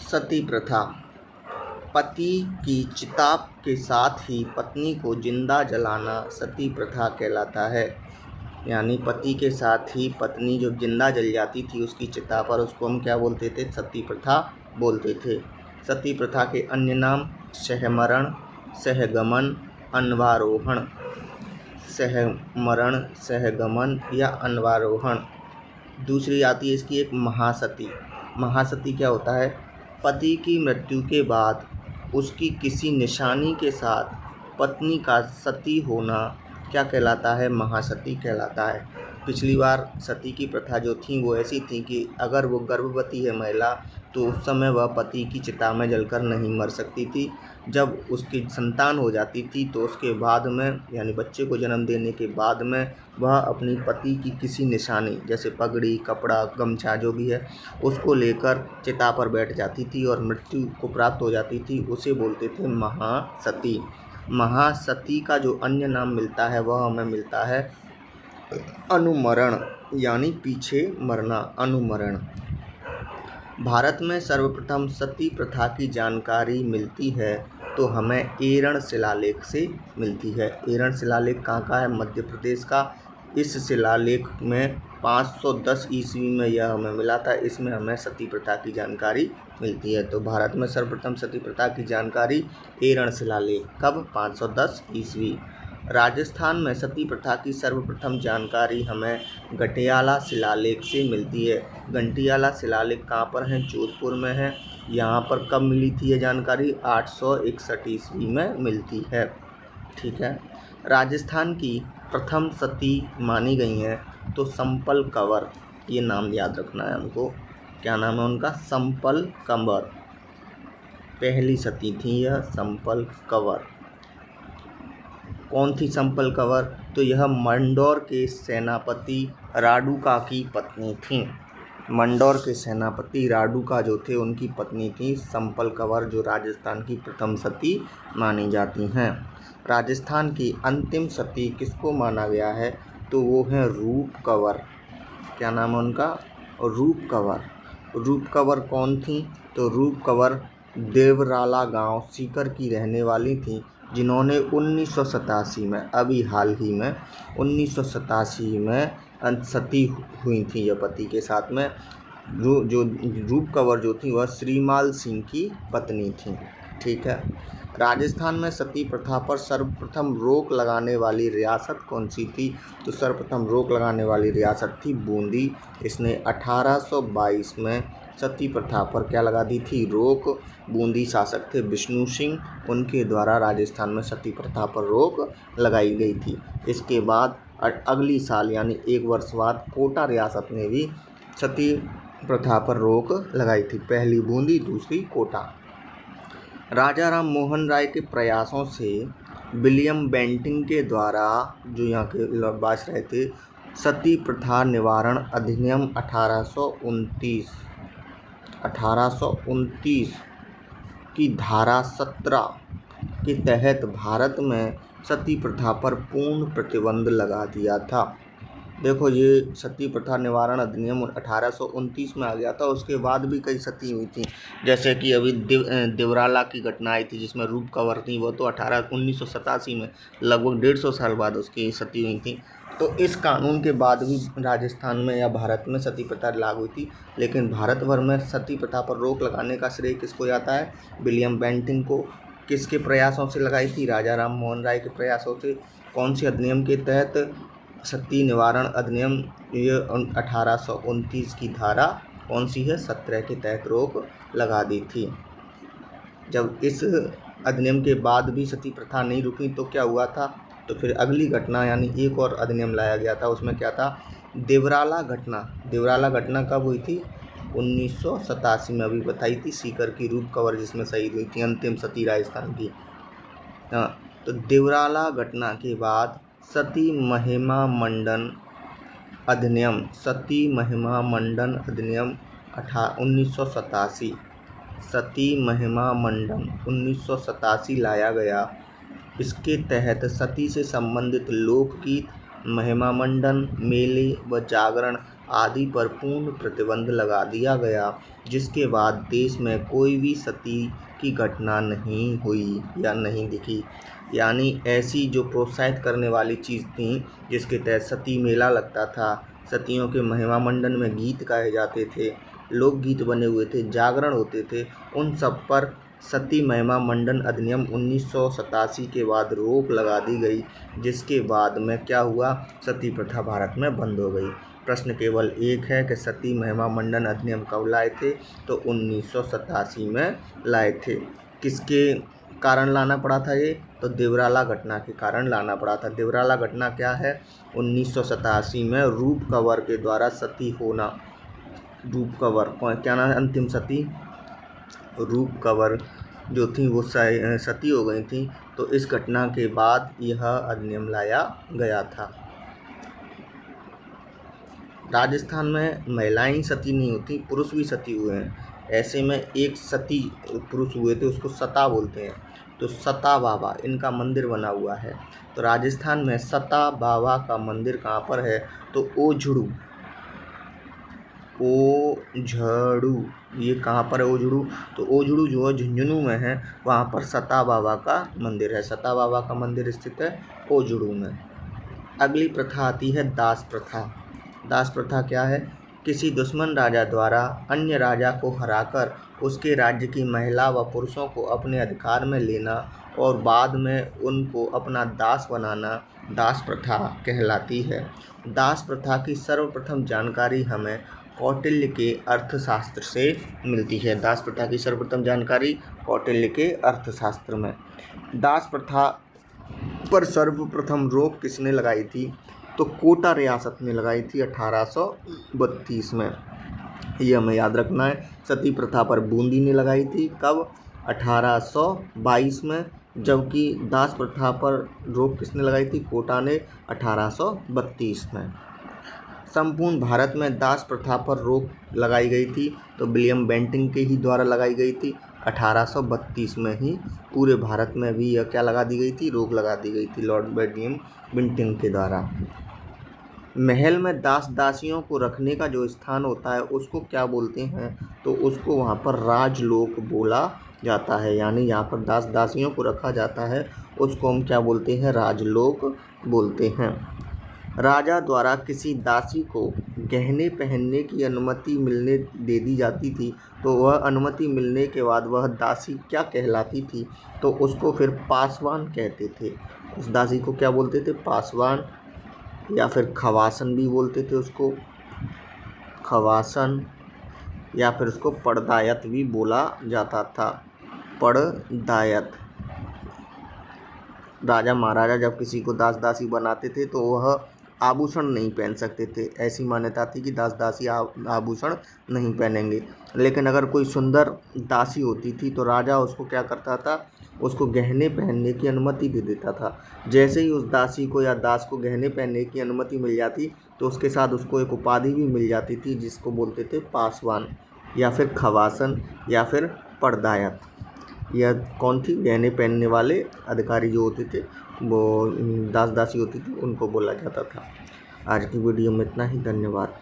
सती प्रथा पति की चिता के साथ ही पत्नी को जिंदा जलाना सती प्रथा कहलाता है। यानी पति के साथ ही पत्नी जो जिंदा जल जाती थी उसकी चिता पर, उसको हम क्या बोलते थे? सती प्रथा बोलते थे। सती प्रथा के अन्य नाम सहमरण, सहगमन, अन्वारोहण। सहमरण, सहगमन या अन्वारोहण। दूसरी आती है इसकी एक महासती। महासती क्या होता है? पति की मृत्यु के बाद उसकी किसी निशानी के साथ पत्नी का सती होना क्या कहलाता है? महासती कहलाता है। पिछली बार सती की प्रथा जो थी वो ऐसी थी कि अगर वो गर्भवती है महिला तो उस समय वह पति की चिता में जलकर नहीं मर सकती थी। जब उसकी संतान हो जाती थी तो उसके बाद में, यानी बच्चे को जन्म देने के बाद में, वह अपनी पति की किसी निशानी जैसे पगड़ी, कपड़ा, गमछा जो भी है उसको लेकर चिता पर बैठ जाती थी और मृत्यु को प्राप्त हो जाती थी। उसे बोलते थे महासती। महासती का जो अन्य नाम मिलता है वह हमें मिलता है अनुमरण, यानी पीछे मरना, अनुमरण। भारत में सर्वप्रथम सती प्रथा की जानकारी मिलती है तो हमें एरण शिलालेख से मिलती है। एरण शिलालेख कहाँ का है? मध्य प्रदेश का। इस शिलालेख में 510 ईस्वी में यह हमें मिला था। इसमें हमें सती प्रथा की जानकारी मिलती है। तो भारत में सर्वप्रथम सती प्रथा की जानकारी एरण शिलालेख, कब? 510 ईस्वी। राजस्थान में सती प्रथा की सर्वप्रथम जानकारी हमें गटियाला शिलालेख से मिलती है। गटियाला शिलालेख कहाँ पर है? जोधपुर में है। यहाँ पर कब मिली थी ये जानकारी? 861 ईस्वी में मिलती है। ठीक है। राजस्थान की प्रथम सती मानी गई हैं तो संपल कंवर, ये नाम याद रखना है हमको। क्या नाम है उनका? संपल कंवर। पहली सती थी यह संपल कंवर। कौन थी संपल कंवर? तो यह मंडौर के सेनापति राडूका की पत्नी थी। मंडौर के सेनापति राडूका जो थे उनकी पत्नी थी संपल कंवर, जो राजस्थान की प्रथम सती मानी जाती हैं। राजस्थान की अंतिम सती किसको माना गया है? तो वो है रूप कंवर। क्या नाम है उनका? रूप कंवर। रूप कंवर कौन थी? तो रूप कंवर देवराला गांव सीकर की रहने वाली थी, जिन्होंने 1987 में, अभी हाल ही में 1987 में सती हुई थी यह पति के साथ में। जो रूप कंवर जो थी वह श्रीमाल सिंह की पत्नी थी। ठीक है। राजस्थान में सती प्रथा पर सर्वप्रथम रोक लगाने वाली रियासत कौन सी थी? तो सर्वप्रथम रोक लगाने वाली रियासत थी बूंदी। इसने 1822 में सती प्रथा पर क्या लगा दी थी? रोक। बूंदी शासक थे विष्णु सिंह, उनके द्वारा राजस्थान में सती प्रथा पर रोक लगाई गई थी। इसके बाद अगली साल यानी एक वर्ष बाद कोटा रियासत ने भी सती प्रथा पर रोक लगाई थी। पहली बूंदी, दूसरी कोटा। राजा राम मोहन राय के प्रयासों से विलियम बेंटिंक के द्वारा, जो यहाँ के बादशाह रहे थे, सती प्रथा निवारण अधिनियम 1829 की धारा 17 के तहत भारत में सती प्रथा पर पूर्ण प्रतिबंध लगा दिया था। देखो, ये सती प्रथा निवारण अधिनियम 1829 में आ गया था। उसके बाद भी कई सती हुई थी, जैसे कि अभी देवराला की घटना आई थी जिसमें रूप कंवर थी, वो तो 1987 में, लगभग 150 साल बाद उसकी सती हुई थी। तो इस कानून के बाद भी राजस्थान में या भारत में सती प्रथा लागू हुई थी। लेकिन भारत भर में सती प्रथा पर रोक लगाने का श्रेय किसको जाता है? विलियम बेंटिंक को। किसके प्रयासों से लगाई थी? राजा राम मोहन राय के प्रयासों से। कौन से अधिनियम के तहत? सती निवारण अधिनियम, ये 1829 की धारा कौन सी है? 17 के तहत रोक लगा दी थी। जब इस अधिनियम के बाद भी सती प्रथा नहीं रुकी तो क्या हुआ था? तो फिर अगली घटना यानी एक और अधिनियम लाया गया था। उसमें क्या था? देवराला घटना। देवराला घटना कब हुई थी? 1987 में, अभी बताई थी, सीकर की रूप कंवर जिसमें शहीद हुई थी, अंतिम सती राजस्थान की। हाँ, तो देवराला घटना के बाद सती महिमा मंडन अधिनियम, सती महिमा मंडन अधिनियम 1987, सती महिमा मंडन 1987 लाया गया। इसके तहत सती से संबंधित लोकगीत, महिमा मंडन, मेले व जागरण आदि पर पूर्ण प्रतिबंध लगा दिया गया, जिसके बाद देश में कोई भी सती की घटना नहीं हुई या नहीं दिखी। यानी ऐसी जो प्रोत्साहित करने वाली चीज़ थी, जिसके तहत सती मेला लगता था, सतियों के महिमा मंडन में गीत गाए जाते थे, लोकगीत बने हुए थे, जागरण होते थे, उन सब पर सती महिमा मंडन अधिनियम 1987 के बाद रोक लगा दी गई, जिसके बाद में क्या हुआ, सती प्रथा भारत में बंद हो गई। प्रश्न केवल एक है कि सती महिमा मंडन अधिनियम कब लाए थे, तो 1987 में लाए थे। किसके कारण लाना पड़ा था ये, तो देवराला घटना के कारण लाना पड़ा था। देवराला घटना क्या है, 1987 में रूप कंवर के द्वारा सती होना। रूप कंवर क्या नाम है, अंतिम सती रूप कंवर जो थी वो सती हो गई थी, तो इस घटना के बाद यह अधिनियम लाया गया था। राजस्थान में महिलाएं ही सती नहीं होती, पुरुष भी सती हुए हैं। ऐसे में एक सती पुरुष हुए थे, उसको सता बोलते हैं। तो सता बाबा इनका मंदिर बना हुआ है। तो राजस्थान में सता बाबा का मंदिर कहाँ पर है, तो ओझड़ू। ओझड़ू ये कहाँ पर है, ओझड़ू, तो ओझड़ू जो है झुंझुनू में है, वहाँ पर सता बाबा का मंदिर है। सता बाबा का मंदिर स्थित है ओझड़ू में। अगली प्रथा आती है दास प्रथा। दास प्रथा क्या है, किसी दुश्मन राजा द्वारा अन्य राजा को हराकर उसके राज्य की महिला व पुरुषों को अपने अधिकार में लेना और बाद में उनको अपना दास बनाना दास प्रथा कहलाती है। दास प्रथा की सर्वप्रथम जानकारी हमें कौटिल्य के अर्थशास्त्र से मिलती है। दास प्रथा की सर्वप्रथम जानकारी कौटिल्य के अर्थशास्त्र में। दास प्रथा पर सर्वप्रथम रोक किसने लगाई थी, तो कोटा रियासत ने लगाई थी 1832 में। ये हमें याद रखना है। सती प्रथा पर बूंदी ने लगाई थी, कब, 1822 में, जबकि दास प्रथा पर रोक किसने लगाई थी, कोटा ने 1832 में। संपूर्ण भारत में दास प्रथा पर रोक लगाई गई थी, तो विलियम बेंटिंक के ही द्वारा लगाई गई थी 1832 में ही। पूरे भारत में भी यह क्या लगा दी गई थी, रोक लगा दी गई थी लॉर्ड विलियम बेंटिंक के द्वारा। महल में दास दासियों को रखने का जो स्थान होता है उसको क्या बोलते हैं, तो उसको वहाँ पर राजलोक बोला जाता है। यानी यहाँ पर दास दासियों को रखा जाता है, उसको हम क्या बोलते हैं, राजलोक बोलते हैं। राजा द्वारा किसी दासी को गहने पहनने की अनुमति मिलने दे दी जाती थी, तो वह अनुमति मिलने के बाद वह दासी क्या कहलाती थी, तो उसको फिर पासवान कहते थे। उस दासी को क्या बोलते थे, पासवान, या फिर खवासन भी बोलते थे उसको, खवासन, या फिर उसको पड़दायत भी बोला जाता था, पड़दायत। राजा महाराजा जब किसी को दास दासी बनाते थे तो वह आभूषण नहीं पहन सकते थे। ऐसी मान्यता थी कि दास दासी आभूषण नहीं पहनेंगे। लेकिन अगर कोई सुंदर दासी होती थी तो राजा उसको क्या करता था, उसको गहने पहनने की अनुमति दे देता था। जैसे ही उस दासी को या दास को गहने पहनने की अनुमति मिल जाती तो उसके साथ उसको एक उपाधि भी मिल जाती थी, जिसको बोलते थे पासवान, या फिर खवासन, या फिर पड़दायत। यह कौन थी, गहने पहनने वाले अधिकारी जो होते थे, वो दास दासी होती थी, उनको बोला जाता था। आज की वीडियो में इतना ही, धन्यवाद।